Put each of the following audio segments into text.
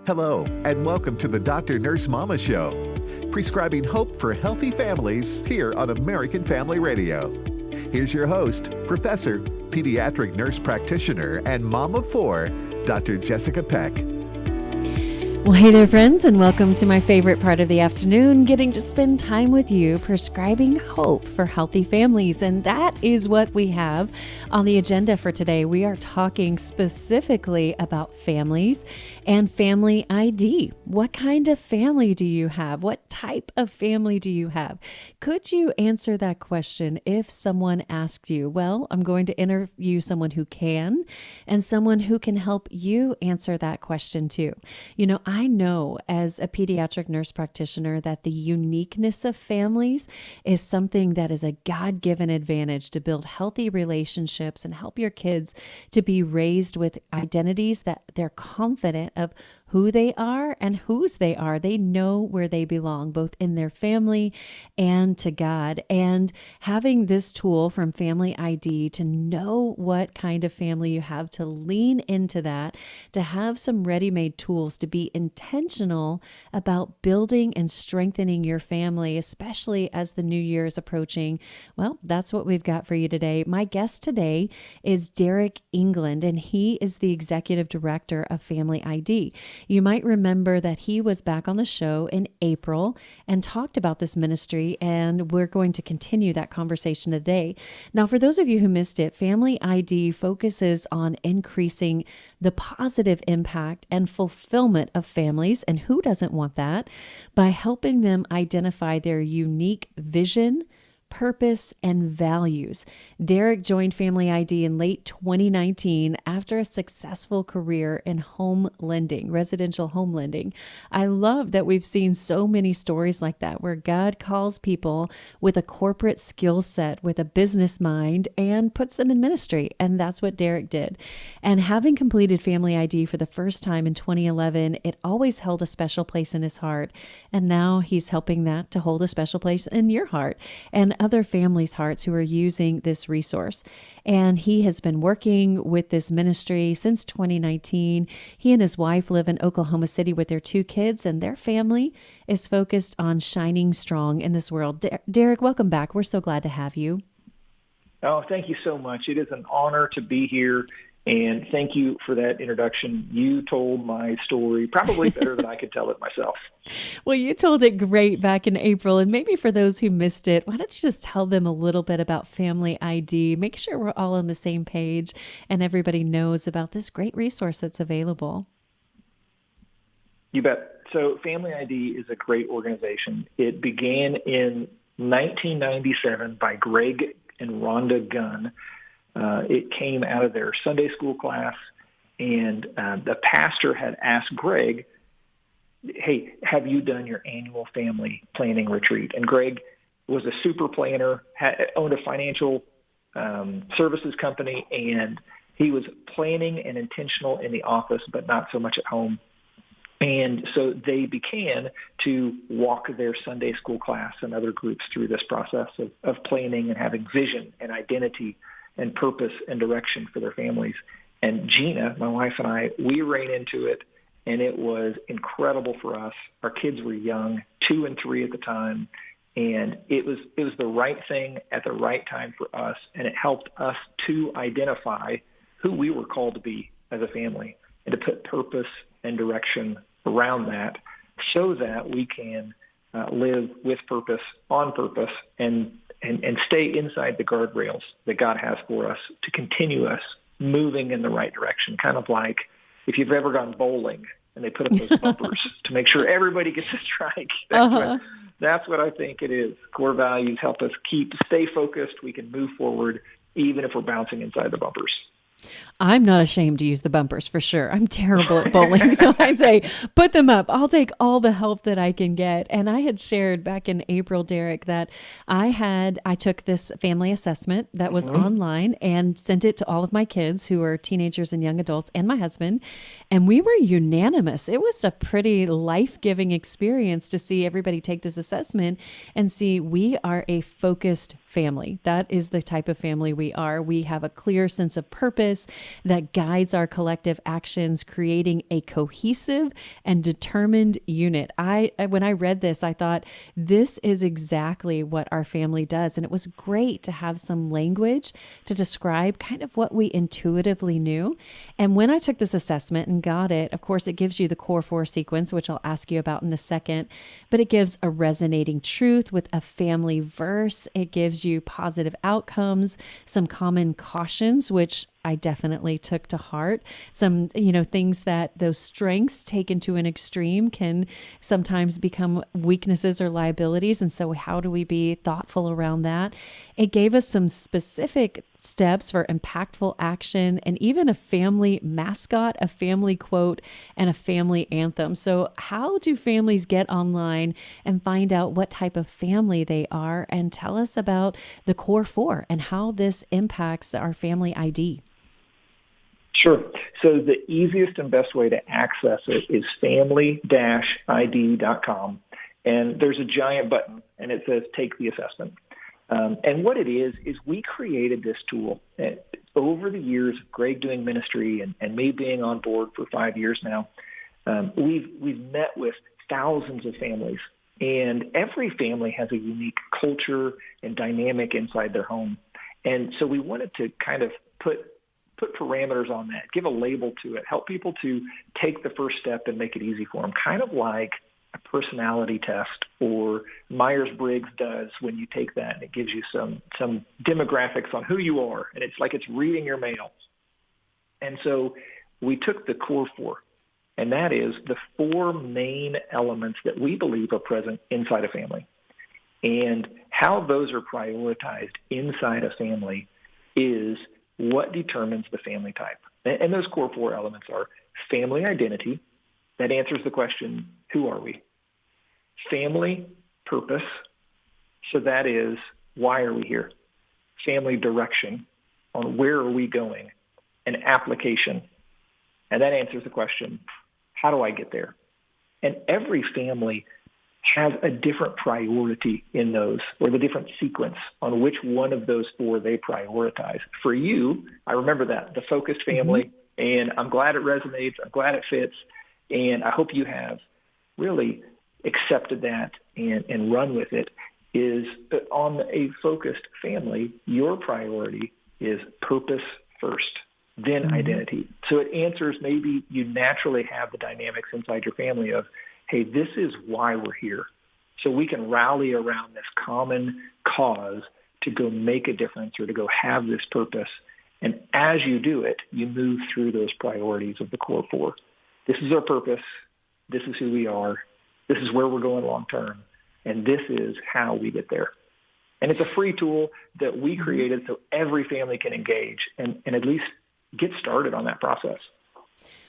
Hello, and welcome to the Dr. Nurse Mama Show, prescribing hope for healthy families here on American Family Radio. Here's your host, Professor, Pediatric Nurse Practitioner, and Mom of Four, Dr. Jessica Peck. Well, hey there, friends, and welcome to my favorite part of the afternoon, getting to spend time with you, prescribing hope for healthy families. And that is what we have on the agenda for today. We are talking specifically about families and family ID. What kind of family do you have? What type of family do you have? Could you answer that question if someone asked you? Well, I'm going to interview someone who can and someone who can help you answer that question too. You know, I know as a pediatric nurse practitioner that the uniqueness of families is something that is a God-given advantage to build healthy relationships and help your kids to be raised with identities that they're confident of who they are and whose they are. They know where they belong, both in their family and to God. And having this tool from Family ID to know what kind of family you have, to lean into that, to have some ready-made tools to be intentional about building and strengthening your family, especially as the new year is approaching. Well, that's what we've got for you today. My guest today is Derek England, and he is the Executive Director of Family ID. You might remember that he was back on the show in April and talked about this ministry, and we're going to continue that conversation today. Now, for those of you who missed it, Family ID focuses on increasing the positive impact and fulfillment of families, and who doesn't want that, by helping them identify their unique vision, purpose, and values. Derek joined Family ID in late 2019 after a successful career in home lending, residential home lending. I love that we've seen so many stories like that where God calls people with a corporate skill set, with a business mind, and puts them in ministry. And that's what Derek did. And having completed Family ID for the first time in 2011, it always held a special place in his heart. And now he's helping that to hold a special place in your heart and other families' hearts who are using this resource. And he has been working with this ministry since 2019. He and his wife live in Oklahoma City with their 2 kids, and their family is focused on shining strong in this world. Derek, welcome back. We're so glad to have you. Oh, thank you so much. It is an honor to be here. And thank you for that introduction. You told my story probably better than I could tell it myself. Well, you told it great back in April. And maybe for those who missed it, why don't you just tell them a little bit about Family ID? Make sure we're all on the same page and everybody knows about this great resource that's available. You bet. So Family ID is a great organization. It began in 1997 by Greg and Rhonda Gunn. It came out of their Sunday school class, and the pastor had asked Greg, hey, have you done your annual family planning retreat? And Greg was a super planner, owned a financial services company, and he was planning and intentional in the office, but not so much at home. And so they began to walk their Sunday school class and other groups through this process of planning and having vision and identity and purpose and direction for their families. And Gina, my wife, and I, we ran into it, and it was incredible for us. Our kids were young, 2 and 3 at the time, and it was the right thing at the right time for us, and it helped us to identify who we were called to be as a family and to put purpose and direction around that so that we can live with purpose, on purpose, and stay inside the guardrails that God has for us to continue us moving in the right direction. Kind of like if you've ever gone bowling and they put up those bumpers to make sure everybody gets a strike. That's what I think it is. Core values help us stay focused. We can move forward even if we're bouncing inside the bumpers. I'm not ashamed to use the bumpers for sure. I'm terrible at bowling. So I'd say, put them up. I'll take all the help that I can get. And I had shared back in April, Derek, that I took this family assessment that was online and sent it to all of my kids who are teenagers and young adults and my husband. And we were unanimous. It was a pretty life-giving experience to see everybody take this assessment and see we are a focused family. That is the type of family we are. We have a clear sense of purpose. purpose that guides our collective actions, creating a cohesive and determined unit. When I read this, I thought this is exactly what our family does. And it was great to have some language to describe kind of what we intuitively knew. And when I took this assessment and got it, of course, it gives you the core 4 sequence, which I'll ask you about in a second, but it gives a resonating truth with a family verse. It gives you positive outcomes, some common cautions, which I definitely took to heart. Some, things that those strengths taken to an extreme can sometimes become weaknesses or liabilities. And so how do we be thoughtful around that? It gave us some specific steps for impactful action and even a family mascot, a family quote, and a family anthem. So how do families get online and find out what type of family they are? And tell us about the core 4 and how this impacts our family ID. Sure. So the easiest and best way to access it is family-id.com. And there's a giant button, and it says Take the Assessment. And what it is we created this tool. Over the years of Greg doing ministry and me being on board for 5 years now, we've met with thousands of families. And every family has a unique culture and dynamic inside their home. And so we wanted to kind of put parameters on that, give a label to it, help people to take the first step and make it easy for them, kind of like a personality test or Myers-Briggs does when you take that, and it gives you some demographics on who you are, and it's like it's reading your mail. And so we took the core 4, and that is the 4 main elements that we believe are present inside a family. And how those are prioritized inside a family is what determines the family type. And those core 4 elements are family identity. That answers the question, who are we? Family purpose. So that is, why are we here? Family direction, on where are we going? And application. And that answers the question, how do I get there? And every family has a different priority in those, or the different sequence on which one of those 4 they prioritize. For you, I remember that, the focused family, and I'm glad it resonates. I'm glad it fits. And I hope you have really accepted that and run with it, is that on a focused family, your priority is purpose first, then identity. So it answers, maybe you naturally have the dynamics inside your family of, hey, this is why we're here. So we can rally around this common cause to go make a difference or to go have this purpose. And as you do it, you move through those priorities of the core 4. This is our purpose. This is who we are. This is where we're going long term. And this is how we get there. And it's a free tool that we created so every family can engage and at least get started on that process.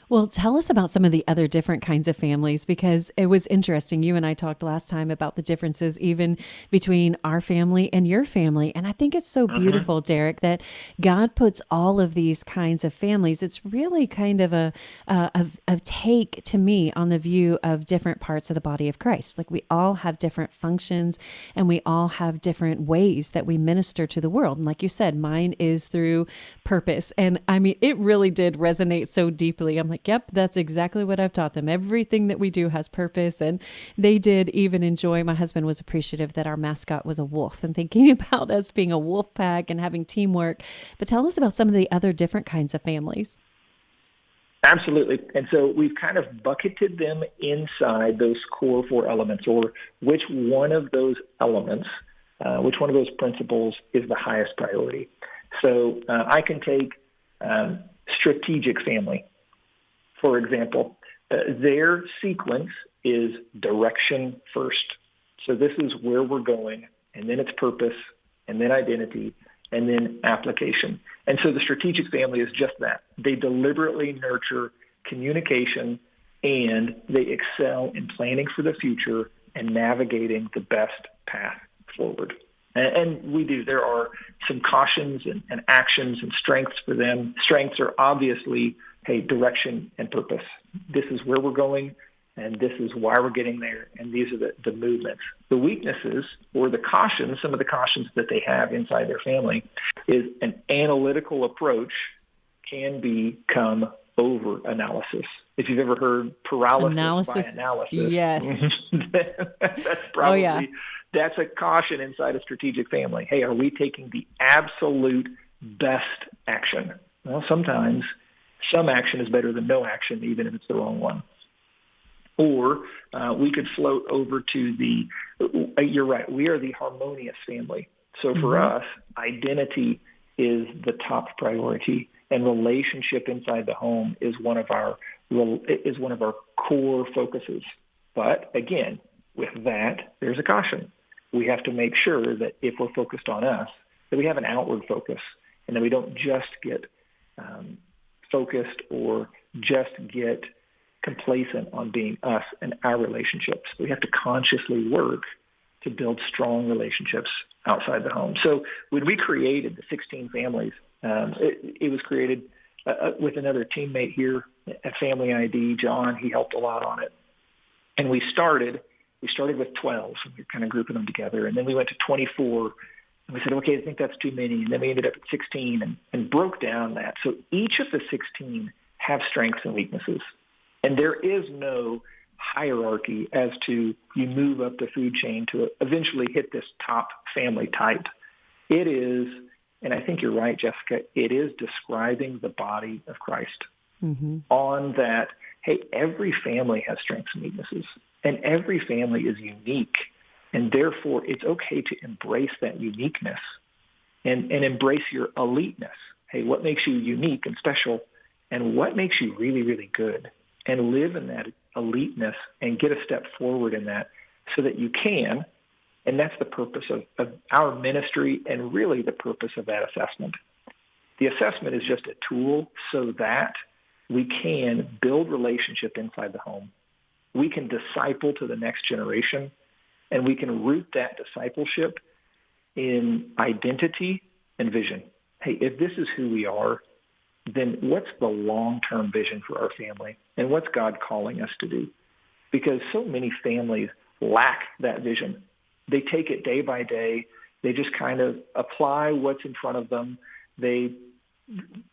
Well, tell us about some of the other different kinds of families, because it was interesting. You and I talked last time about the differences even between our family and your family. And I think it's so beautiful, Derek, that God puts all of these kinds of families. It's really kind of a take to me on the view of different parts of the body of Christ. Like, we all have different functions and we all have different ways that we minister to the world. And like you said, mine is through purpose. And I mean, it really did resonate so deeply. I'm like, yep, that's exactly what I've taught them. Everything that we do has purpose. And they did even enjoy, my husband was appreciative that our mascot was a wolf and thinking about us being a wolf pack and having teamwork. But tell us about some of the other different kinds of families. Absolutely. And so we've kind of bucketed them inside those core 4 elements, or which one of those elements, which one of those principles is the highest priority. So I can take strategic family. For example, their sequence is direction first. So this is where we're going, and then it's purpose, and then identity, and then application. And so the strategic family is just that. They deliberately nurture communication, and they excel in planning for the future and navigating the best path forward. And we do. There are some cautions and actions and strengths for them. Strengths are obviously, hey, direction and purpose. This is where we're going, and this is why we're getting there, and these are the movements. The weaknesses, or the cautions, some of the cautions that they have inside their family, is an analytical approach can become over-analysis. If you've ever heard paralysis by analysis, yes. that's probably, that's a caution inside a strategic family. Hey, are we taking the absolute best action? Well, sometimes some action is better than no action, even if it's the wrong one. Or we could float over to you're right, we are the harmonious family. So for us, identity is the top priority, and relationship inside the home is one of our core focuses. But again, with that, there's a caution. We have to make sure that if we're focused on us, that we have an outward focus, and that we don't just get focused or just get complacent on being us and our relationships. We have to consciously work to build strong relationships outside the home. So when we created the 16 families, it was created with another teammate here at Family ID, John. He helped a lot on it. And we started with 12, and we were kind of grouping them together. And then we went to 24, and we said, okay, I think that's too many. And then we ended up at 16 and broke down that. So each of the 16 have strengths and weaknesses. And there is no hierarchy as to you move up the food chain to eventually hit this top family type. It is, and I think you're right, Jessica, it is describing the body of Christ on that, hey, every family has strengths and weaknesses, and every family is unique, and therefore it's okay to embrace that uniqueness and embrace your eliteness. Hey, what makes you unique and special, and what makes you really, really good? And live in that eliteness and get a step forward in that so that you can, and that's the purpose of our ministry and really the purpose of that assessment. The assessment is just a tool so that we can build relationship inside the home. We can disciple to the next generation, and we can root that discipleship in identity and vision. Hey, if this is who we are, then what's the long-term vision for our family? And what's God calling us to do? Because so many families lack that vision. They take it day by day. They just kind of apply what's in front of them. They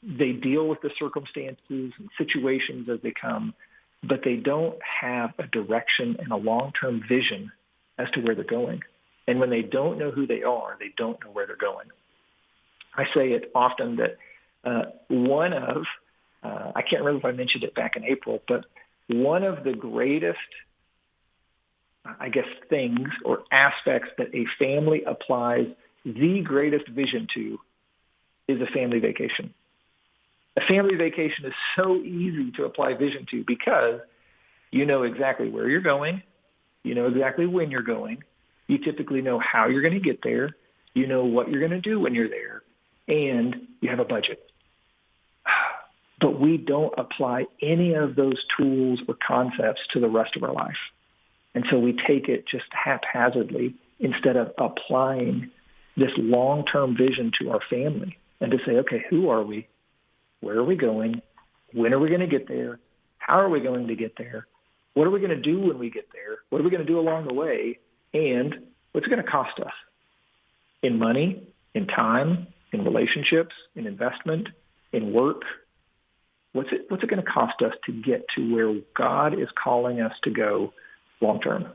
deal with the circumstances and situations as they come, but they don't have a direction and a long-term vision as to where they're going. And when they don't know who they are, they don't know where they're going. I say it often that I can't remember if I mentioned it back in April, but one of the greatest, things or aspects that a family applies the greatest vision to is a family vacation. A family vacation is so easy to apply vision to because you know exactly where you're going. You know exactly when you're going. You typically know how you're going to get there. You know what you're going to do when you're there. And you have a budget. But we don't apply any of those tools or concepts to the rest of our life. And so we take it just haphazardly instead of applying this long-term vision to our family and to say, okay, who are we? Where are we going? When are we going to get there? How are we going to get there? What are we going to do when we get there? What are we going to do along the way? And what's it going to cost us? In money, in time, in relationships, in investment, in work. What's it going to cost us to get to where God is calling us to go long term?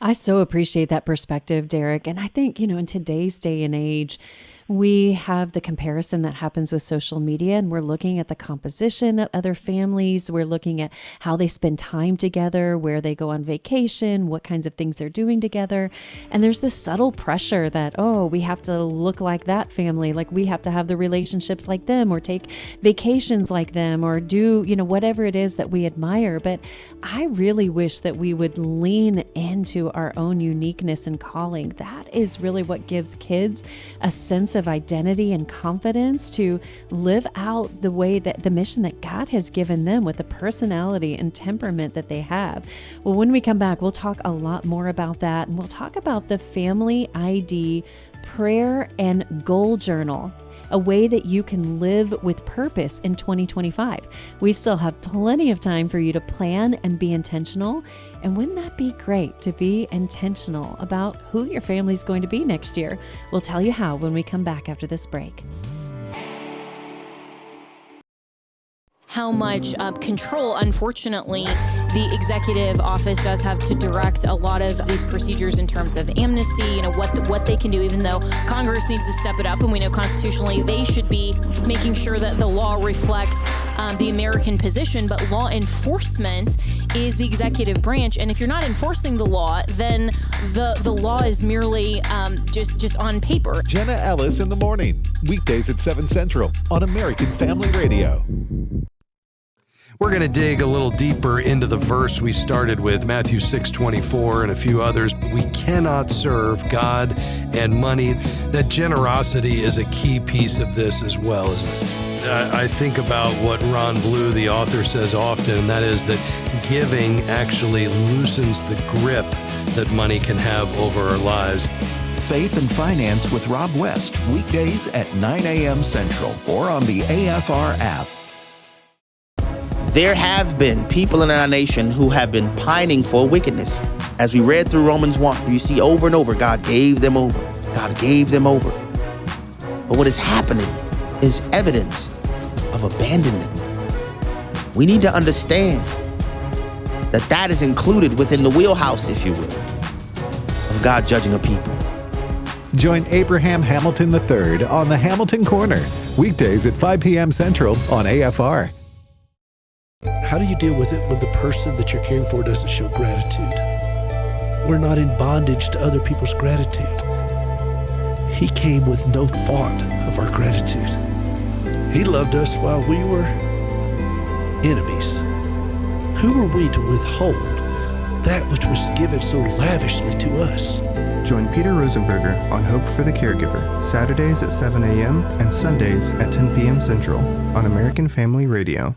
I so appreciate that perspective, Derek. And I think, in today's day and age, we have the comparison that happens with social media, and we're looking at the composition of other families. We're looking at how they spend time together, where they go on vacation, what kinds of things they're doing together. And there's this subtle pressure that, we have to look like that family, like we have to have the relationships like them or take vacations like them or do, whatever it is that we admire. But I really wish that we would lean into our own uniqueness and calling. That is really what gives kids a sense of identity and confidence to live out the way that the mission that God has given them with the personality and temperament that they have. Well, when we come back, we'll talk a lot more about that, and we'll talk about the Family ID prayer and goal journal, a way that you can live with purpose in 2025. We still have plenty of time for you to plan and be intentional. And wouldn't that be great to be intentional about who your family's going to be next year? We'll tell you how when we come back after this break. how much control, unfortunately, the executive office does have to direct a lot of these procedures in terms of amnesty, what they can do, even though Congress needs to step it up. And we know constitutionally they should be making sure that the law reflects the American position, but law enforcement is the executive branch. And if you're not enforcing the law, then the law is merely just on paper. Jenna Ellis in the morning, weekdays at 7 Central on American Family Radio. We're going to dig a little deeper into the verse we started with, Matthew 6:24 and a few others. We cannot serve God and money. That generosity is a key piece of this as well, isn't it? I think about what Ron Blue, the author, says often, and that is that giving actually loosens the grip that money can have over our lives. Faith and Finance with Rob West, weekdays at 9 a.m. Central or on the AFR app. There have been people in our nation who have been pining for wickedness. As we read through Romans 1, you see over and over, God gave them over. God gave them over. But what is happening is evidence of abandonment. We need to understand that that is included within the wheelhouse, if you will, of God judging a people. Join Abraham Hamilton III on the Hamilton Corner, weekdays at 5 p.m. Central on AFR. How do you deal with it when the person that you're caring for doesn't show gratitude? We're not in bondage to other people's gratitude. He came with no thought of our gratitude. He loved us while we were enemies. Who are we to withhold that which was given so lavishly to us? Join Peter Rosenberger on Hope for the Caregiver, Saturdays at 7 a.m. and Sundays at 10 p.m. Central on American Family Radio.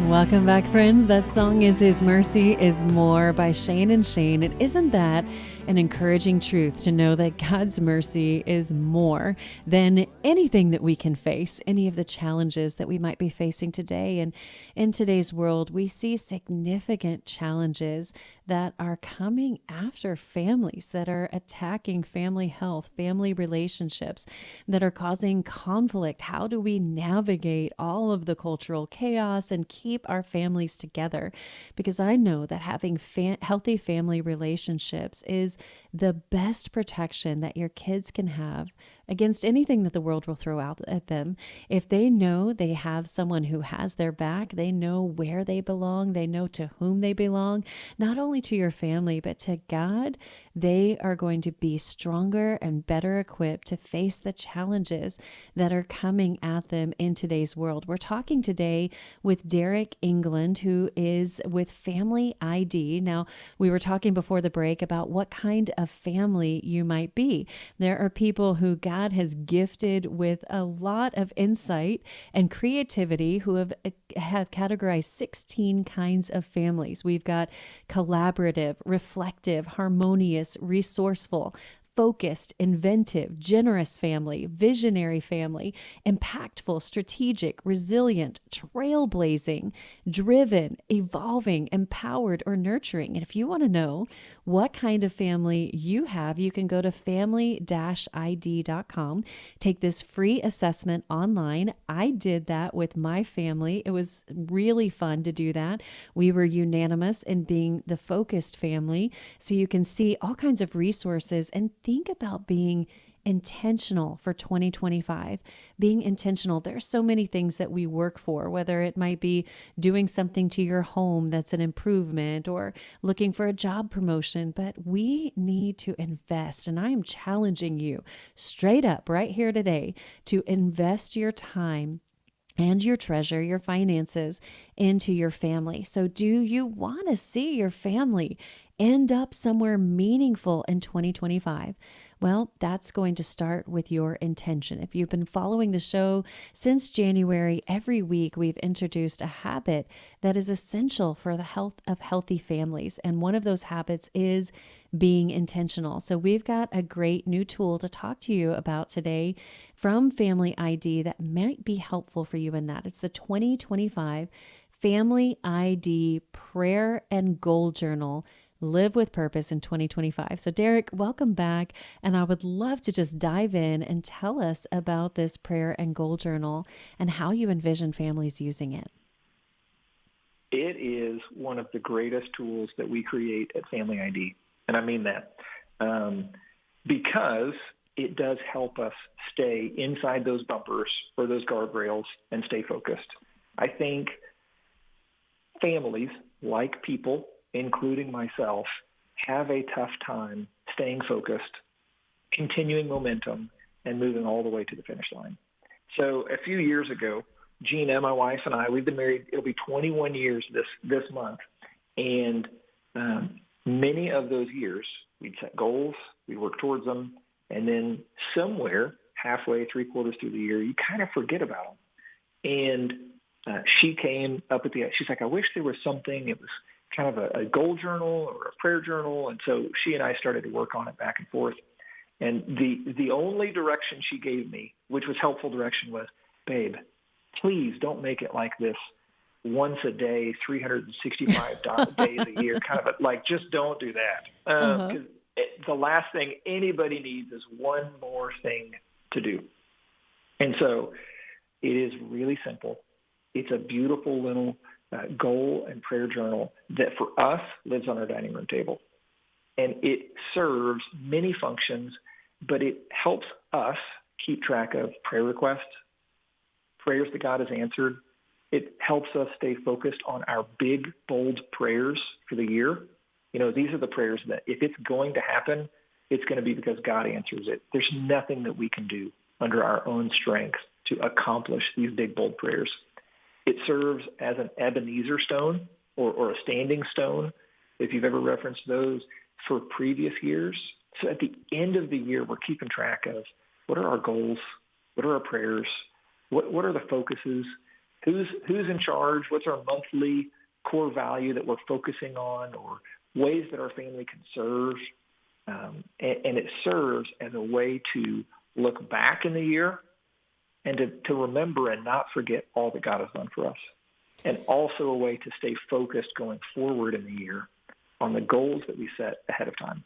Welcome back, friends. That song is His Mercy is More by Shane and Shane. And isn't that an encouraging truth to know that God's mercy is more than anything that we can face, any of the challenges that we might be facing today? And in today's world, we see significant challenges that are coming after families, that are attacking family health, family relationships, that are causing conflict. How do we navigate all of the cultural chaos and keep our families together? Because I know that having healthy family relationships is the best protection that your kids can have against anything that the world will throw out at them. If they know they have someone who has their back, they know where they belong, they know to whom they belong, not only to your family, but to God, they are going to be stronger and better equipped to face the challenges that are coming at them in today's world. We're talking today with Derek England, who is with Family ID. Now, we were talking before the break about what kind of family you might be. There are people who God has gifted with a lot of insight and creativity who have categorized 16 kinds of families. We've got collaborative, reflective, harmonious, resourceful, focused, inventive, generous family, visionary family, impactful, strategic, resilient, trailblazing, driven, evolving, empowered, or nurturing. And if you want to know what kind of family you have, you can go to family-id.com, take this free assessment online. I did that with my family. It was really fun to do that. We were unanimous in being the focused family. So you can see all kinds of resources and think about being intentional for 2025, being intentional. There are so many things that we work for, whether it might be doing something to your home that's an improvement or looking for a job promotion, but we need to invest. And I am challenging you straight up right here today to invest your time and your treasure, your finances into your family. So do you want to see your family end up somewhere meaningful in 2025? Well, that's going to start with your intention. If you've been following the show since January, every week we've introduced a habit that is essential for the health of healthy families. And one of those habits is being intentional. So we've got a great new tool to talk to you about today from Family ID that might be helpful for you in that. It's the 2025 Family ID Prayer and Goal Journal. Live with Purpose in 2025. So Derek, welcome back. And I would love to just dive in and tell us about this prayer and goal journal and how you envision families using it. It is one of the greatest tools that we create at Family ID. And I mean that because it does help us stay inside those bumpers or those guardrails and stay focused. I think families, like people, including myself, have a tough time staying focused, continuing momentum, and moving all the way to the finish line. So a few years ago, Gina, my wife, and I, we've been married, it'll be 21 years this month. And many of those years, we'd set goals, we'd work towards them, and then somewhere halfway, 3/4 through the year, you kind of forget about them. And she came up with she's like, I wish there was something, it was kind of a goal journal or a prayer journal. And so she and I started to work on it back and forth. And the only direction she gave me, which was helpful direction, was, babe, please don't make it like this once a day, 365 days a year, kind of just don't do that. Because the last thing anybody needs is one more thing to do. And so it is really simple. It's a beautiful little goal and prayer journal that for us lives on our dining room table. And it serves many functions, but it helps us keep track of prayer requests, prayers that God has answered. It helps us stay focused on our big, bold prayers for the year. You know, these are the prayers that if it's going to happen, it's going to be because God answers it. There's nothing that we can do under our own strength to accomplish these big, bold prayers. It serves as an Ebenezer stone or a standing stone, if you've ever referenced those, for previous years. So at the end of the year, we're keeping track of what are our goals, what are our prayers, what are the focuses, who's in charge, what's our monthly core value that we're focusing on, or ways that our family can serve. And it serves as a way to look back in the year and to remember and not forget all that God has done for us. And also a way to stay focused going forward in the year on the goals that we set ahead of time.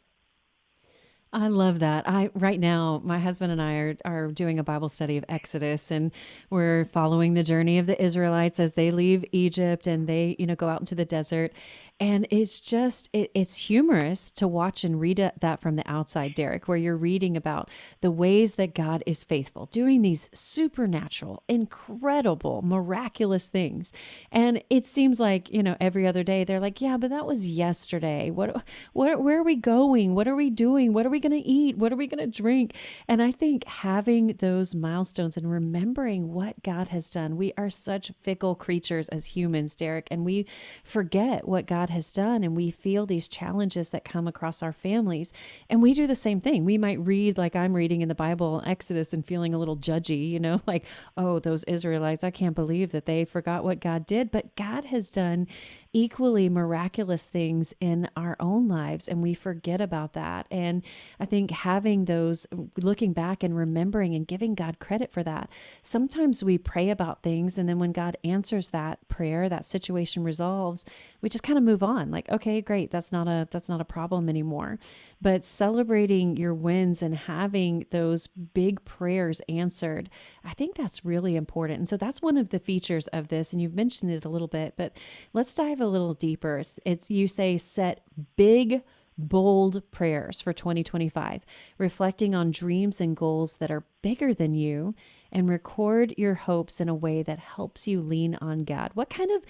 I love that. Right now, my husband and I are doing a Bible study of Exodus, and we're following the journey of the Israelites as they leave Egypt and they, go out into the desert. And it's just, it's humorous to watch and read that from the outside, Derek, where you're reading about the ways that God is faithful, doing these supernatural, incredible, miraculous things. And it seems like, every other day they're like, yeah, but that was yesterday. Where are we going? What are we doing? What are we going to eat? What are we going to drink? And I think having those milestones and remembering what God has done, we are such fickle creatures as humans, Derek, and we forget what God has done, and we feel these challenges that come across our families, and we do the same thing. We might read, like I'm reading in the Bible, Exodus, and feeling a little judgy, like, oh, those Israelites, I can't believe that they forgot what God did. But God has done equally miraculous things in our own lives, and we forget about that. And I think having those, looking back and remembering and giving God credit for that. Sometimes we pray about things, and then when God answers that prayer, that situation resolves, we just kind of move on. Like, okay, great, that's not a problem anymore. But celebrating your wins and having those big prayers answered, I think that's really important. And so that's one of the features of this, and you've mentioned it a little bit, but let's dive a little deeper. It's you say set big, bold prayers for 2025, reflecting on dreams and goals that are bigger than you, and record your hopes in a way that helps you lean on God. What kind of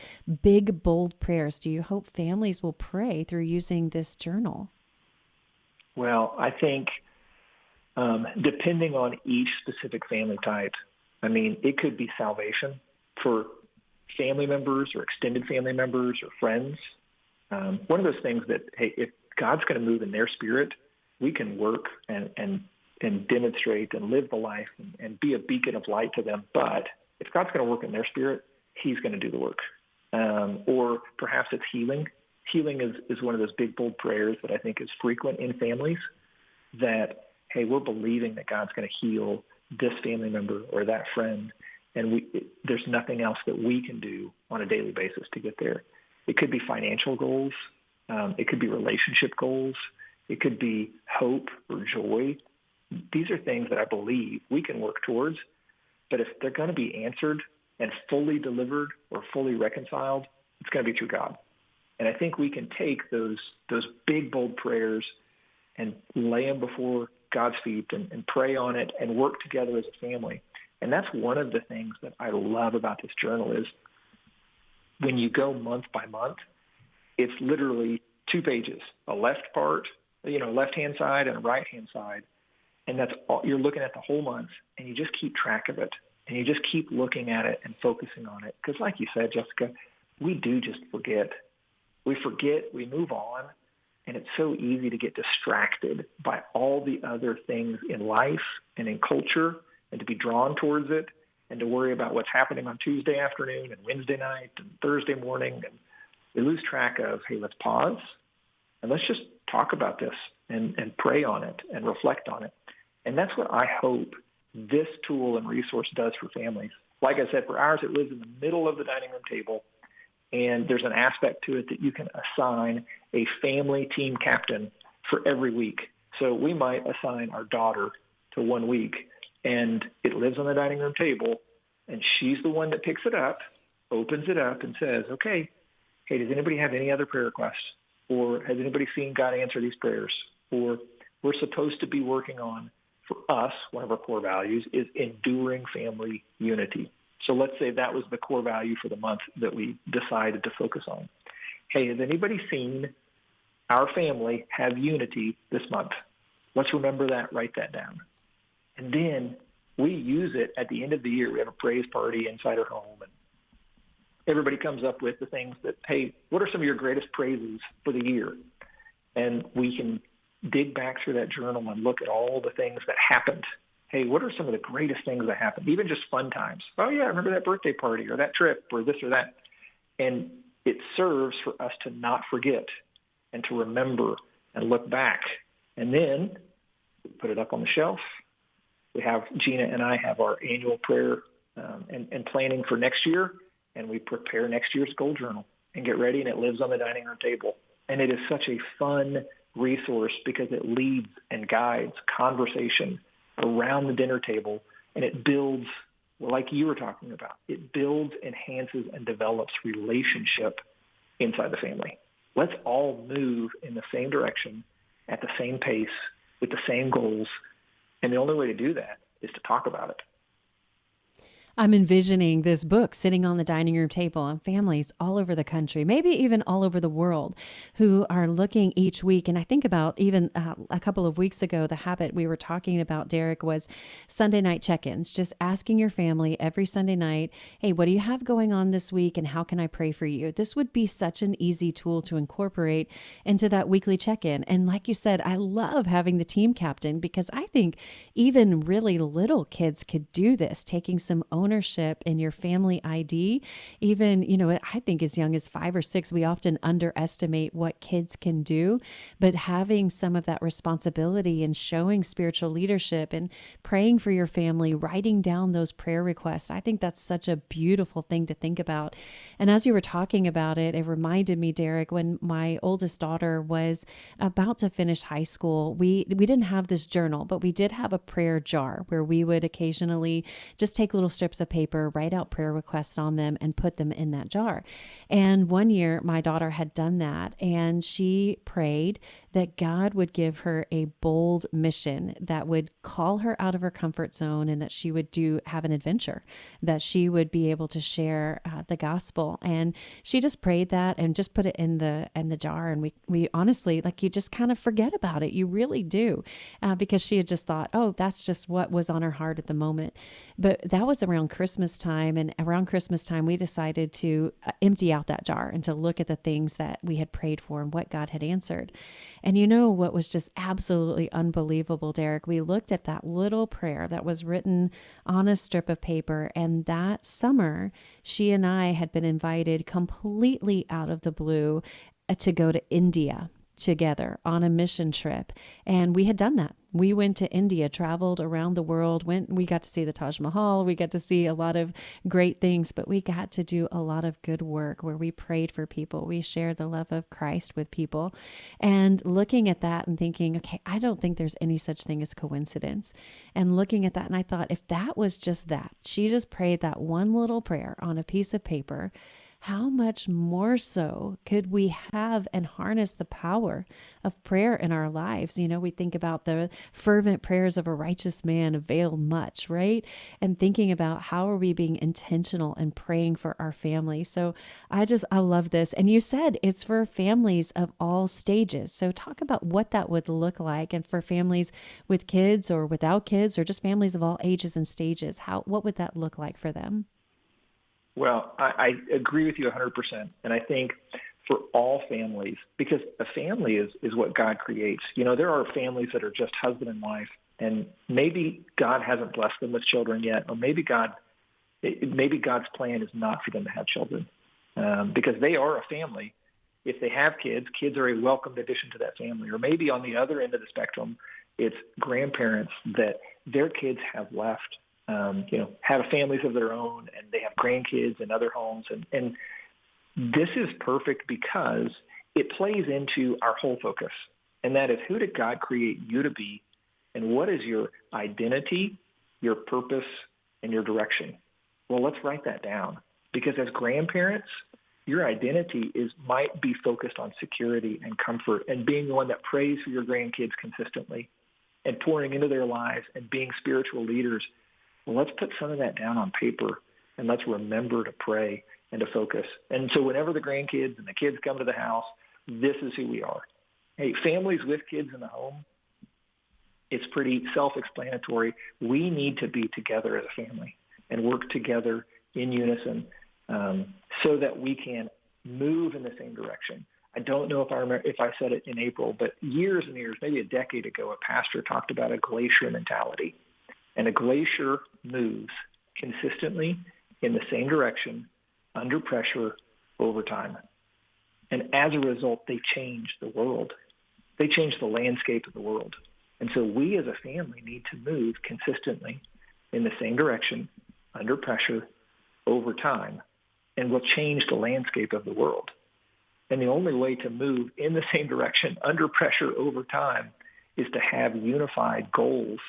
big, bold prayers do you hope families will pray through using this journal? Well, I think depending on each specific family type, it could be salvation for family members or extended family members or friends. One of those things that, hey, if God's going to move in their spirit, we can work and demonstrate and live the life and be a beacon of light to them. But if God's going to work in their spirit, he's going to do the work. Or perhaps it's healing. Healing is one of those big, bold prayers that I think is frequent in families, that, hey, we're believing that God's going to heal this family member or that friend, and there's nothing else that we can do on a daily basis to get there. It could be financial goals. It could be relationship goals. It could be hope or joy. These are things that I believe we can work towards, but if they're going to be answered and fully delivered or fully reconciled, it's going to be through God. And I think we can take those big, bold prayers and lay them before God's feet and pray on it and work together as a family. And that's one of the things that I love about this journal is when you go month by month, it's literally 2 pages, a left part, left-hand side and a right-hand side. And that's all, you're looking at the whole month, and you just keep track of it. And you just keep looking at it and focusing on it. Because like you said, Jessica, we do just forget. We forget, we move on, and it's so easy to get distracted by all the other things in life and in culture, and to be drawn towards it, and to worry about what's happening on Tuesday afternoon and Wednesday night and Thursday morning. And we lose track of, hey, let's pause, and let's just talk about this and pray on it and reflect on it. And that's what I hope this tool and resource does for families. Like I said, for ours, it lives in the middle of the dining room table, and there's an aspect to it that you can assign a family team captain for every week. So we might assign our daughter to 1 week, and it lives on the dining room table, and she's the one that picks it up, opens it up, and says, okay, hey, does anybody have any other prayer requests? Or has anybody seen God answer these prayers? Or we're supposed to be working on, for us, one of our core values is enduring family unity. So let's say that was the core value for the month that we decided to focus on. Hey, has anybody seen our family have unity this month? Let's remember that, write that down. And then we use it at the end of the year. We have a praise party inside our home, and everybody comes up with the things that, hey, what are some of your greatest praises for the year? And we can dig back through that journal and look at all the things that happened. Hey, what are some of the greatest things that happened? Even just fun times. Oh, yeah, I remember that birthday party or that trip or this or that. And it serves for us to not forget and to remember and look back. And then we put it up on the shelf. We have, Gina and I have our annual prayer and planning for next year, and we prepare next year's goal journal and get ready, and it lives on the dining room table. And it is such a fun resource because it leads and guides conversation around the dinner table, and it builds, like you were talking about, it builds, enhances, and develops relationship inside the family. Let's all move in the same direction, at the same pace, with the same goals, and the only way to do that is to talk about it. I'm envisioning this book sitting on the dining room table and families all over the country, maybe even all over the world, who are looking each week. And I think about even a couple of weeks ago, the habit we were talking about, Derek, was Sunday night check-ins, just asking your family every Sunday night, hey, what do you have going on this week and how can I pray for you? This would be such an easy tool to incorporate into that weekly check-in. And like you said, I love having the team captain because I think even really little kids could do this, taking some ownership in your family ID. Even, I think as young as 5 or 6, we often underestimate what kids can do, but having some of that responsibility and showing spiritual leadership and praying for your family, writing down those prayer requests, I think that's such a beautiful thing to think about. And as you were talking about it, it reminded me, Derek, when my oldest daughter was about to finish high school, we didn't have this journal, but we did have a prayer jar where we would occasionally just take little strips of paper, write out prayer requests on them, and put them in that jar. And one year, my daughter had done that, and she prayed that God would give her a bold mission that would call her out of her comfort zone, and that she would have an adventure, that she would be able to share the gospel. And she just prayed that and just put it in the jar. And we honestly, you just kind of forget about it. You really do, because she had just thought, oh, that's just what was on her heart at the moment. But that was around around Christmas time. And around Christmas time, we decided to empty out that jar and to look at the things that we had prayed for and what God had answered. And you know what was just absolutely unbelievable, Derek? We looked at that little prayer that was written on a strip of paper. And that summer, she and I had been invited completely out of the blue to go to India together on a mission trip. And we had done that. We went to India, traveled around the world, we got to see the Taj Mahal, we got to see a lot of great things, but we got to do a lot of good work where we prayed for people. We shared the love of Christ with people. And looking at that and thinking, okay, I don't think there's any such thing as coincidence. And looking at that, and I thought, if that was just that, she just prayed that one little prayer on a piece of paper, how much more so could we have and harness the power of prayer in our lives? You know, we think about the fervent prayers of a righteous man avail much, right? And thinking about how are we being intentional and praying for our family. So I love this. And you said it's for families of all stages. So talk about what that would look like, and for families with kids or without kids, or just families of all ages and stages. What would that look like for them? Well, I agree with you 100%. And I think for all families, because a family is what God creates. You know, there are families that are just husband and wife, and maybe God hasn't blessed them with children yet, or maybe God's plan is not for them to have children, because they are a family. If they have kids, kids are a welcomed addition to that family. Or maybe on the other end of the spectrum, it's grandparents that their kids have left. Have families of their own, and they have grandkids in other homes. And this is perfect because it plays into our whole focus. And that is, who did God create you to be? And what is your identity, your purpose, and your direction? Well, let's write that down. Because as grandparents, your identity might be focused on security and comfort and being the one that prays for your grandkids consistently and pouring into their lives and being spiritual leaders. Well, let's put some of that down on paper, and let's remember to pray and to focus. And so whenever the grandkids and the kids come to the house, this is who we are. Hey, families with kids in the home, it's pretty self-explanatory. We need to be together as a family and work together in unison so that we can move in the same direction. I don't know if I said it in April, but years and years, maybe a decade ago, a pastor talked about a glacier mentality. And a glacier moves consistently in the same direction, under pressure, over time. And as a result, they change the world. They change the landscape of the world. And so we as a family need to move consistently in the same direction, under pressure, over time, and we'll change the landscape of the world. And the only way to move in the same direction, under pressure, over time, is to have unified goals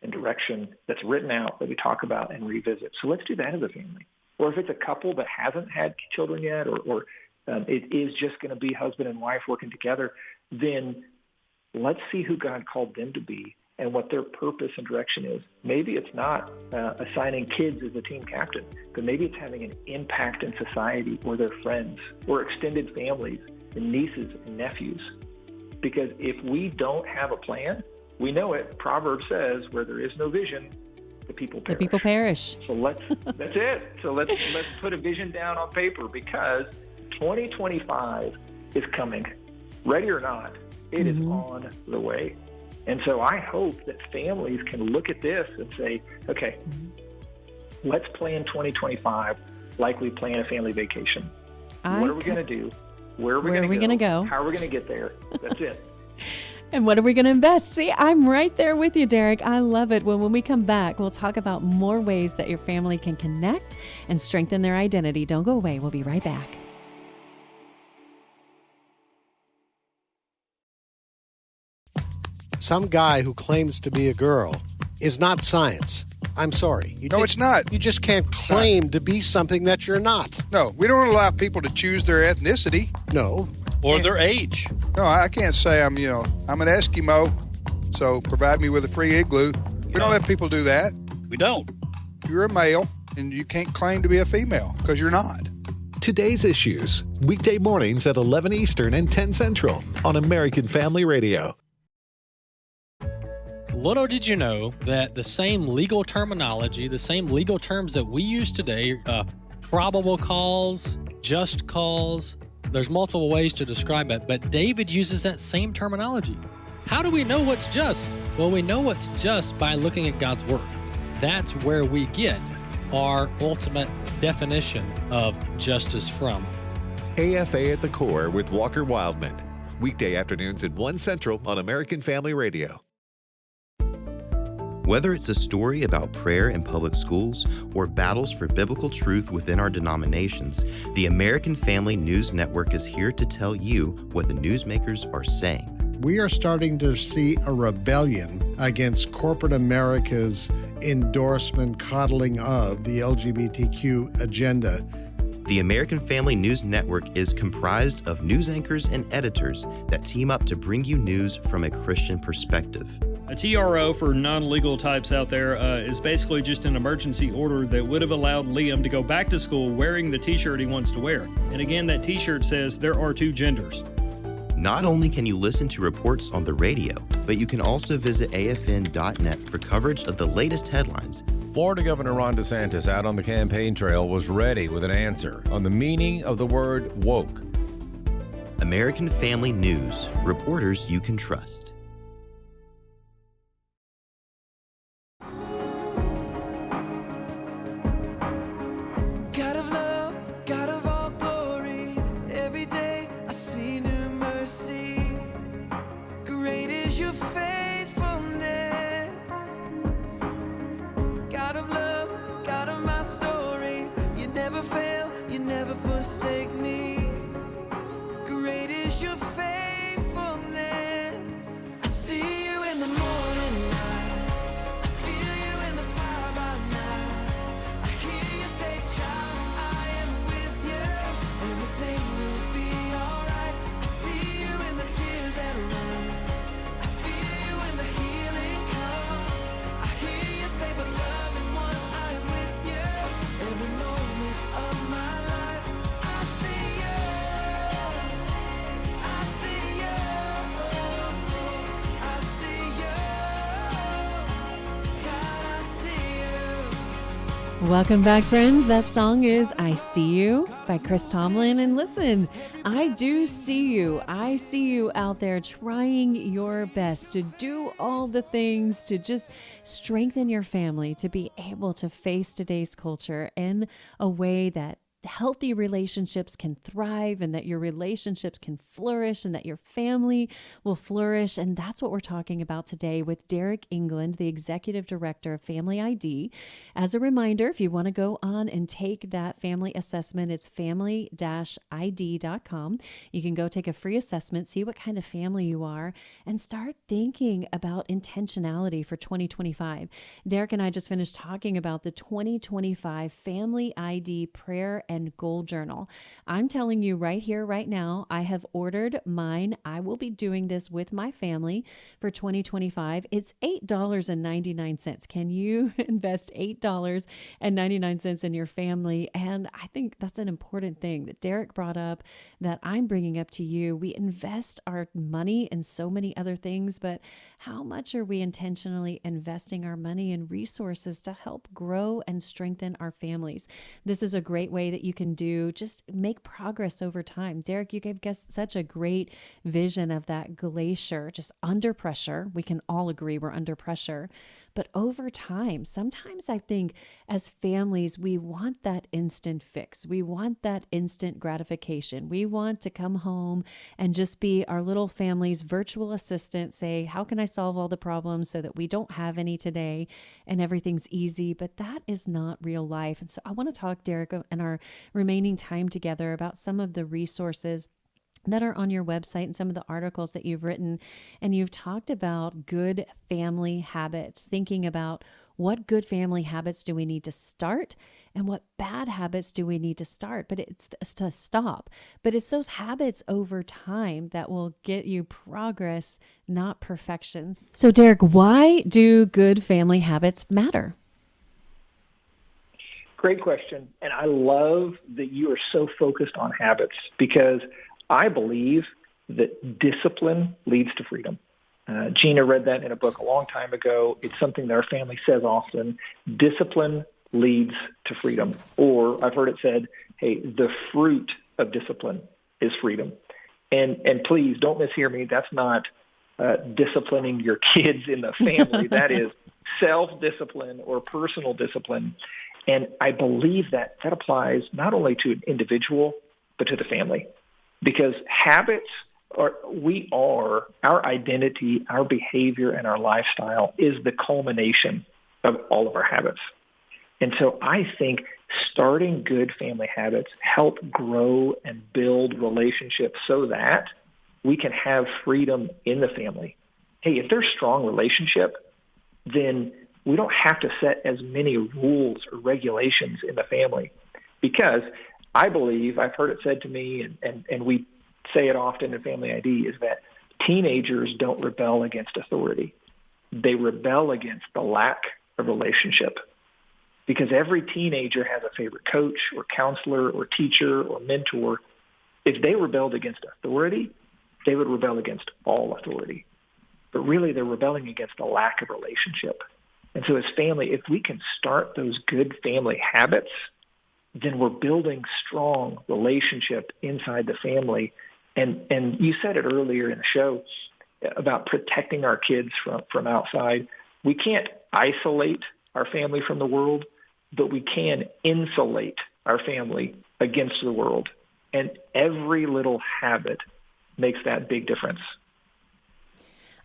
and direction that's written out that we talk about and revisit. So let's do that as a family. Or if it's a couple that hasn't had children yet, or it is just going to be husband and wife working together, then let's see who God called them to be and what their purpose and direction is. Maybe it's not assigning kids as a team captain, but maybe it's having an impact in society or their friends or extended families and nieces and nephews. Because if we don't have a plan, we know it. Proverbs says, where there is no vision, the people perish. The people perish. So that's it. So let's put a vision down on paper, because 2025 is coming. Ready or not, it is on the way. And so I hope that families can look at this and say, okay, let's plan 2025 like we plan a family vacation. What are we going to do? Where are we going to go? How are we going to get there? That's it. And what are we going to invest? See, I'm right there with you, Derek. I love it. When we come back, we'll talk about more ways that your family can connect and strengthen their identity. Don't go away. We'll be right back. Some guy who claims to be a girl is not science. I'm sorry. It's not. You just can't claim to be something that you're not. No, we don't allow people to choose their ethnicity. No. Or their age. No, I can't say I'm an Eskimo, so provide me with a free igloo. We don't let people do that. We don't. You're a male, and you can't claim to be a female, because you're not. Today's Issues, weekday mornings at 11 Eastern and 10 Central on American Family Radio. Little did you know that the same legal terminology, the same legal terms that we use today, probable cause, just cause, there's multiple ways to describe it, but David uses that same terminology. How do we know what's just? Well, we know what's just by looking at God's Word. That's where we get our ultimate definition of justice from. AFA at the Core with Walker Wildman. Weekday afternoons at 1 Central on American Family Radio. Whether it's a story about prayer in public schools or battles for biblical truth within our denominations, the American Family News Network is here to tell you what the newsmakers are saying. We are starting to see a rebellion against corporate America's endorsement, coddling of the LGBTQ agenda. The American Family News Network is comprised of news anchors and editors that team up to bring you news from a Christian perspective. A TRO, for non-legal types out there, is basically just an emergency order that would have allowed Liam to go back to school wearing the t-shirt he wants to wear. And again, that t-shirt says there are two genders. Not only can you listen to reports on the radio, but you can also visit afn.net for coverage of the latest headlines. Florida Governor Ron DeSantis, out on the campaign trail, was ready with an answer on the meaning of the word woke. American Family News, reporters you can trust. Welcome back, friends. That song is I See You by Chris Tomlin. And listen, I do see you. I see you out there trying your best to do all the things to just strengthen your family, to be able to face today's culture in a way that healthy relationships can thrive and that your relationships can flourish and that your family will flourish. And that's what we're talking about today with Derek England, the Executive Director of Family ID. As a reminder, if you want to go on and take that family assessment, it's family-id.com. You can go take a free assessment, see what kind of family you are, and start thinking about intentionality for 2025. Derek and I just finished talking about the 2025 Family ID Prayer and Goal Journal. I'm telling you right here, right now, I have ordered mine. I will be doing this with my family for 2025. It's $8.99. Can you invest $8.99 in your family? And I think that's an important thing that Derek brought up, that I'm bringing up to you. We invest our money in so many other things, but how much are we intentionally investing our money and resources to help grow and strengthen our families? This is a great way that you can do, just make progress over time. Derek, you gave us such a great vision of that glacier, just under pressure. We can all agree we're under pressure, but over time, sometimes I think as families, we want that instant fix. We want that instant gratification. We want to come home and just be our little family's virtual assistant, say, how can I solve all the problems so that we don't have any today and everything's easy? But that is not real life. And so I want to talk, Derek, in our remaining time together about some of the resources that are on your website and some of the articles that you've written. And you've talked about good family habits, thinking about what good family habits do we need to start and what bad habits do we need to start, but it's to stop. But it's those habits over time that will get you progress, not perfection. So Derek, why do good family habits matter? Great question. And I love that you are so focused on habits, because I believe that discipline leads to freedom. Gina read that in a book a long time ago. It's something that our family says often. Discipline leads to freedom. Or I've heard it said, hey, the fruit of discipline is freedom. And please don't mishear me. That's not disciplining your kids in the family. That is self-discipline or personal discipline. And I believe that applies not only to an individual, but to the family. Because habits our identity, our behavior, and our lifestyle is the culmination of all of our habits. And so I think starting good family habits help grow and build relationships so that we can have freedom in the family. Hey, if there's strong relationship, then we don't have to set as many rules or regulations in the family. Because I believe, I've heard it said to me, and we say it often in Family ID, is that teenagers don't rebel against authority. They rebel against the lack of relationship. Because every teenager has a favorite coach or counselor or teacher or mentor. If they rebelled against authority, they would rebel against all authority. But really, they're rebelling against the lack of relationship. And so as family, if we can start those good family habits, then we're building strong relationship inside the family. And you said it earlier in the show about protecting our kids from outside. We can't isolate our family from the world, but we can insulate our family against the world. And every little habit makes that big difference.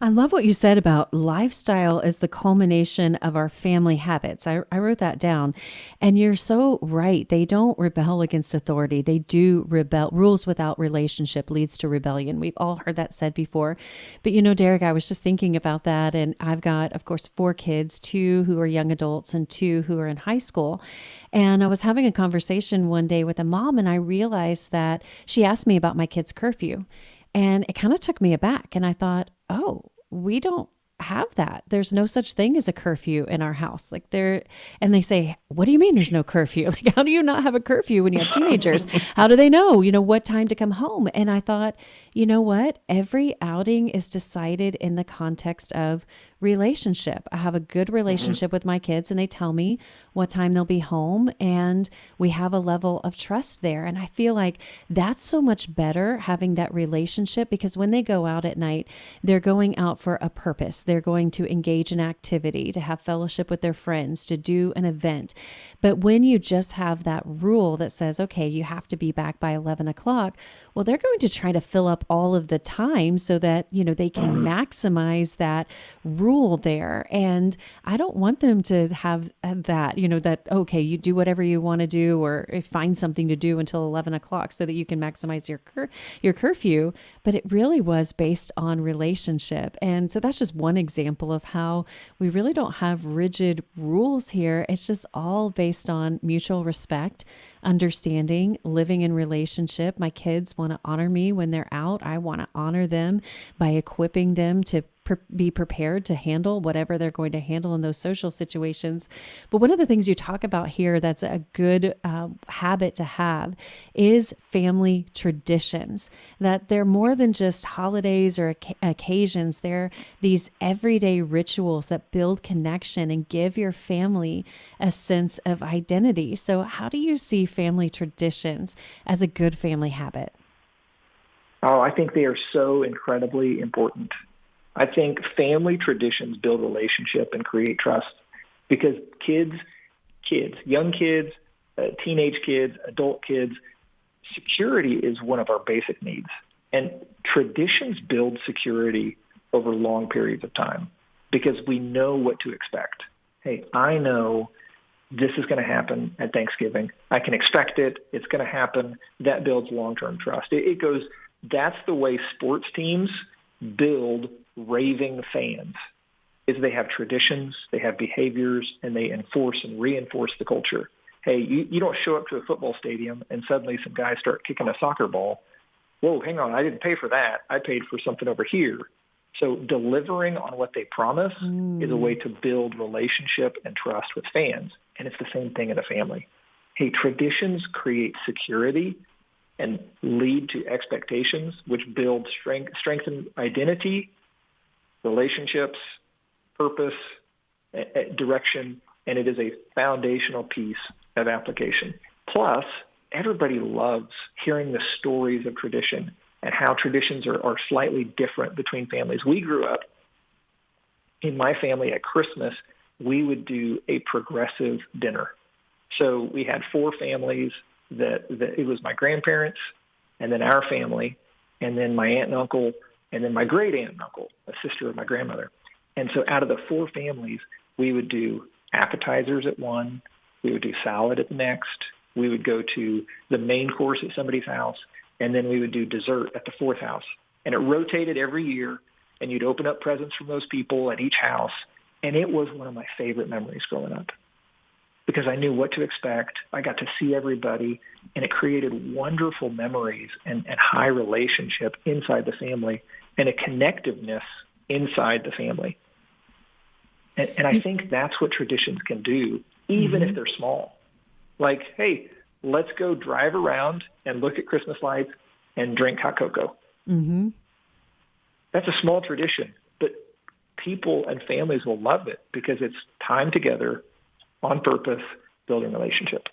I love what you said about lifestyle as the culmination of our family habits. I wrote that down. And you're so right. They don't rebel against authority. They do rebel. Rules without relationship leads to rebellion. We've all heard that said before. But Derek, I was just thinking about that. And I've got, of course, 4 kids, 2 who are young adults and 2 who are in high school. And I was having a conversation one day with a mom, and I realized that she asked me about my kids' curfew. And it kind of took me aback. And I thought, oh, we don't have that. There's no such thing as a curfew in our house. And they say, what do you mean there's no curfew? How do you not have a curfew when you have teenagers? How do they know, what time to come home? And I thought, you know what? Every outing is decided in the context of relationship. I have a good relationship with my kids, and they tell me what time they'll be home, and we have a level of trust there. And I feel like that's so much better, having that relationship, because when they go out at night, they're going out for a purpose. They're going to engage in activity, to have fellowship with their friends, to do an event. But when you just have that rule that says, okay, you have to be back by 11 o'clock, well, they're going to try to fill up all of the time so that, they can maximize that rule there. And I don't want them to have that, that, okay, you do whatever you want to do, or find something to do until 11 o'clock so that you can maximize your curfew. But it really was based on relationship. And so that's just one example of how we really don't have rigid rules here. It's just all based on mutual respect, understanding, living in relationship. My kids want to honor me when they're out. I want to honor them by equipping them to be prepared to handle whatever they're going to handle in those social situations. But one of the things you talk about here that's a good habit to have is family traditions, that they're more than just holidays or occasions. They're these everyday rituals that build connection and give your family a sense of identity. So how do you see family traditions as a good family habit? Oh, I think they are so incredibly important. I think family traditions build relationship and create trust, because kids, young kids, teenage kids, adult kids, security is one of our basic needs. And traditions build security over long periods of time because we know what to expect. Hey, I know this is going to happen at Thanksgiving. I can expect it. It's going to happen. That builds long-term trust. It goes, that's the way sports teams build raving fans, is they have traditions, they have behaviors, and they enforce and reinforce the culture. Hey, you don't show up to a football stadium and suddenly some guys start kicking a soccer ball. Whoa, hang on, I didn't pay for that. I paid for something over here. So delivering on what they promise is a way to build relationship and trust with fans. And it's the same thing in a family. Hey, traditions create security and lead to expectations, which build strengthen identity relationships, purpose, direction, and it is a foundational piece of application. Plus, everybody loves hearing the stories of tradition and how traditions are slightly different between families. We grew up, in my family at Christmas, we would do a progressive dinner. So we had 4 families that it was my grandparents, and then our family, and then my aunt and uncle, and then my great aunt and uncle, a sister of my grandmother. And so out of the 4 families, we would do appetizers at one, we would do salad at the next, we would go to the main course at somebody's house, and then we would do dessert at the 4th house. And it rotated every year, and you'd open up presents from those people at each house. And it was one of my favorite memories growing up because I knew what to expect. I got to see everybody, and it created wonderful memories and high relationship inside the family and a connectiveness inside the family. And I think that's what traditions can do, even if they're small. Like, hey, let's go drive around and look at Christmas lights and drink hot cocoa. Mm-hmm. That's a small tradition, but people and families will love it because it's time together, on purpose, building relationship.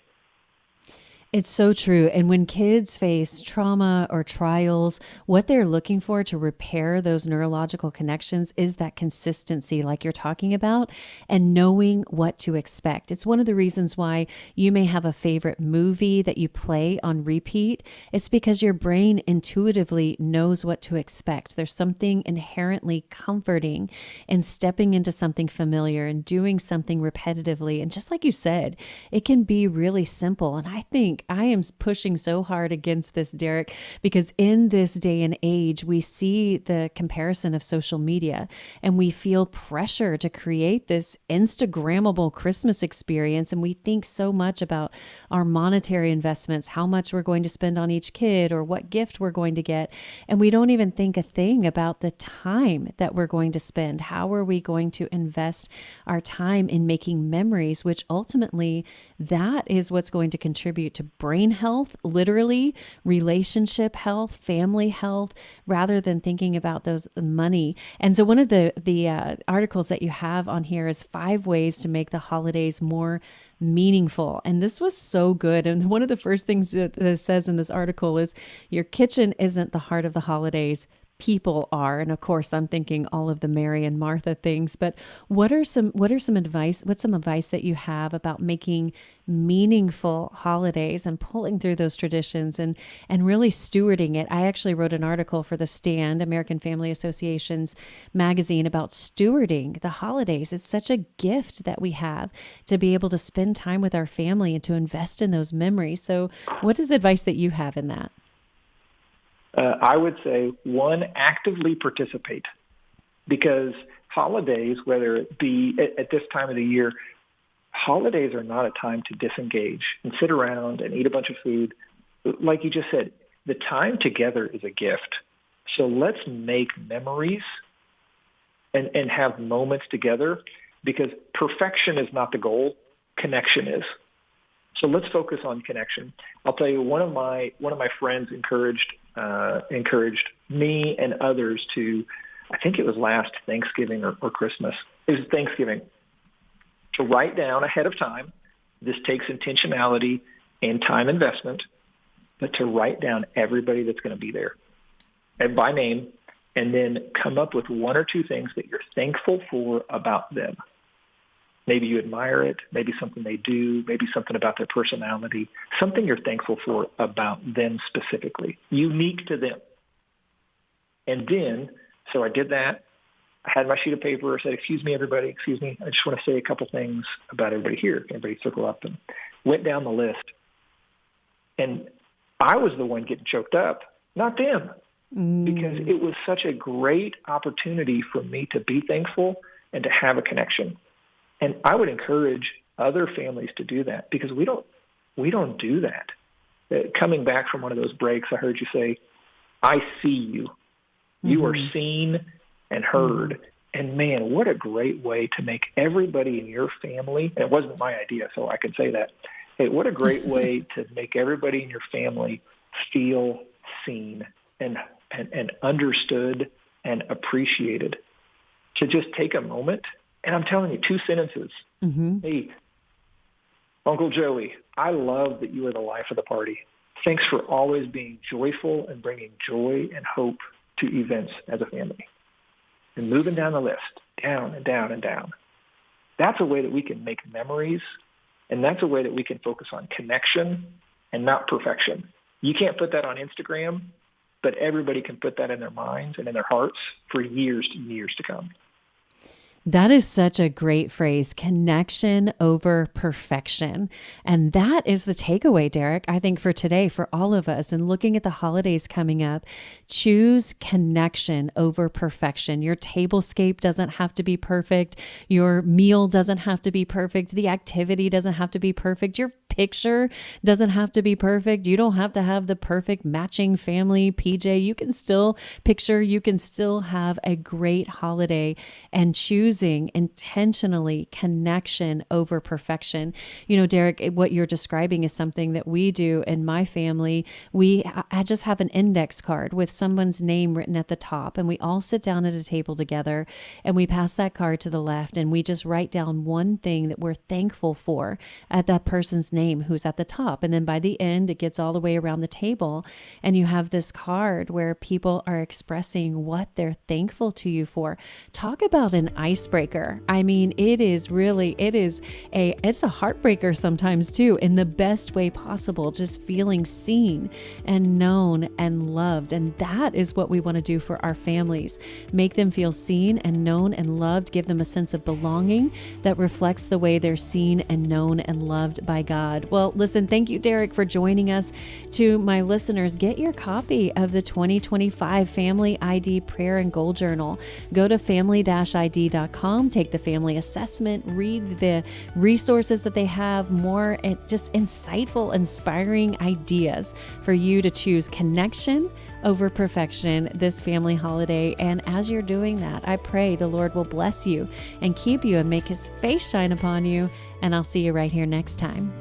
It's so true. And when kids face trauma or trials, what they're looking for to repair those neurological connections is that consistency, like you're talking about, and knowing what to expect. It's one of the reasons why you may have a favorite movie that you play on repeat. It's because your brain intuitively knows what to expect. There's something inherently comforting in stepping into something familiar and doing something repetitively. And just like you said, it can be really simple. And I think I am pushing so hard against this, Derek, because in this day and age, we see the comparison of social media and we feel pressure to create this Instagrammable Christmas experience. And we think so much about our monetary investments, how much we're going to spend on each kid or what gift we're going to get. And we don't even think a thing about the time that we're going to spend. How are we going to invest our time in making memories, which ultimately that is what's going to contribute to brain health, literally relationship health, family health, rather than thinking about those money. And so one of the articles that you have on here is 5 ways to make the holidays more meaningful. And this was so good. And one of the first things that it says in this article is your kitchen isn't the heart of the holidays. People are. And of course, I'm thinking all of the Mary and Martha things, but what's some advice that you have about making meaningful holidays and pulling through those traditions and really stewarding it? I actually wrote an article for The Stand, American Family Association's magazine, about stewarding the holidays. It's such a gift that we have to be able to spend time with our family and to invest in those memories. So what is advice that you have in that? I would say, 1, actively participate, because holidays, whether it be at this time of the year, holidays are not a time to disengage and sit around and eat a bunch of food. Like you just said, the time together is a gift. So let's make memories and have moments together, because perfection is not the goal. Connection is. So let's focus on connection. I'll tell you, one of my friends encouraged me and others to, I think it was last Thanksgiving or Christmas. It was Thanksgiving, to write down ahead of time. This takes intentionality and time investment, but to write down everybody that's going to be there and by name, and then come up with 1 or 2 things that you're thankful for about them. Maybe you admire it, maybe something they do, maybe something about their personality, something you're thankful for about them specifically, unique to them. And then, so I did that. I had my sheet of paper. I said, excuse me, everybody, excuse me. I just want to say a couple things about everybody here. Can everybody circle up? And went down the list. And I was the one getting choked up, not them, because it was such a great opportunity for me to be thankful and to have a connection. And I would encourage other families to do that, because we don't do that. Coming back from one of those breaks, I heard you say, I see you. You are seen and heard. And man, what a great way to make everybody in your family, and it wasn't my idea, so I can say that. Hey, what a great way to make everybody in your family feel seen and understood and appreciated. to just take a moment. And I'm telling you, 2 sentences. Mm-hmm. Hey, Uncle Joey, I love that you are the life of the party. Thanks for always being joyful and bringing joy and hope to events as a family. And moving down the list, down and down and down. That's a way that we can make memories, and that's a way that we can focus on connection and not perfection. You can't put that on Instagram, but everybody can put that in their minds and in their hearts for years to years to come. That is such a great phrase, connection over perfection. And that is the takeaway, Derek, I think for today, for all of us. And looking at the holidays coming up, choose connection over perfection. Your tablescape doesn't have to be perfect. Your meal doesn't have to be perfect. The activity doesn't have to be perfect. Your picture doesn't have to be perfect. You don't have to have the perfect matching family PJ. You can still have a great holiday, and choosing intentionally connection over perfection. You know, Derek, what you're describing is something that we do in my family. I just have an index card with someone's name written at the top, and we all sit down at a table together and we pass that card to the left, and we just write down one thing that we're thankful for at that person's name who's at the top. And then by the end, it gets all the way around the table, and you have this card where people are expressing what they're thankful to you for. Talk about an icebreaker. I mean, it's a heartbreaker sometimes too, in the best way possible, just feeling seen and known and loved. And that is what we want to do for our families. Make them feel seen and known and loved, give them a sense of belonging that reflects the way they're seen and known and loved by God. Well, listen, thank you, Derek, for joining us. To my listeners, get your copy of the 2025 Family ID Prayer and Goal Journal. Go to family-id.com, take the family assessment, read the resources that they have, more just insightful, inspiring ideas for you to choose connection over perfection this family holiday. And as you're doing that, I pray the Lord will bless you and keep you and make his face shine upon you. And I'll see you right here next time.